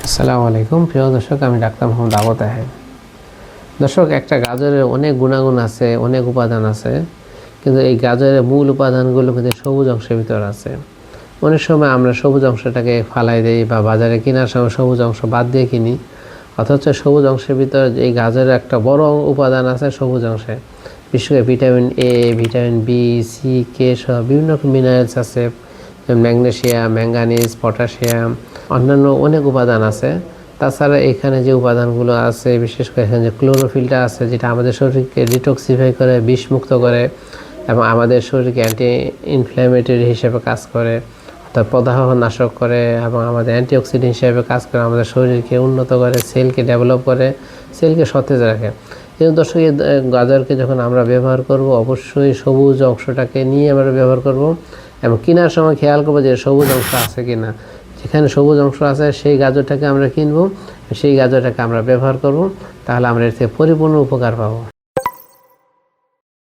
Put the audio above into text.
আসসালামু আলাইকুম প্রিয় দর্শক, আমি ডাক্তার মোহাম্মদ আবু তাহের। দর্শক, একটা গাজরের অনেক গুণাগুণ আছে, অনেক উপাদান আছে, কিন্তু এই গাজরের মূল উপাদানগুলো কিন্তু সবুজ অংশের ভিতর আছে। অনেক সময় আমরা সবুজ অংশটাকে ফালাই দিই বা বাজারে কেনার সময় সবুজ অংশ বাদ দিয়ে কিনি, অথচ সবুজ অংশের ভিতর এই গাজরের একটা বড় উপাদান আছে সবুজ অংশে। বিশেষ করে vitamin A, vitamin B, C, K সহ বিভিন্ন রকম মিনারেলস আছে, ম্যাগনেসিয়াম, ম্যাঙ্গানিজ, পটাশিয়াম, অন্যান্য অনেক উপাদান আছে। তাছাড়া এখানে যে উপাদানগুলো আছে, বিশেষ করে এখানে যে ক্লোরোফিলটা আছে, যেটা আমাদের শরীরকে ডিটক্সিফাই করে, বিষমুক্ত করে এবং আমাদের শরীরকে অ্যান্টি ইনফ্ল্যামেটরি হিসেবে কাজ করে, অর্থাৎ প্রদাহ নাশক করে এবং আমাদের অ্যান্টিঅক্সিডেন্ট হিসেবে কাজ করে, আমাদের শরীরকে উন্নত করে, সেলকে ডেভেলপ করে, সেলকে সতেজ রাখে। এই দর্শক, এই গাজরকে যখন আমরা ব্যবহার করব, অবশ্যই সবুজ অংশটাকে নিয়ে আমরা ব্যবহার করব এবং কেনার সময় খেয়াল করবো যে সবুজ অংশ আছে কিনা। যেখানে সবুজ অংশ আছে সেই গাজরটাকে আমরা কিনবো, সেই গাজরটাকে আমরা ব্যবহার করব, তাহলে আমরা এর থেকে পরিপূর্ণ উপকার পাবো।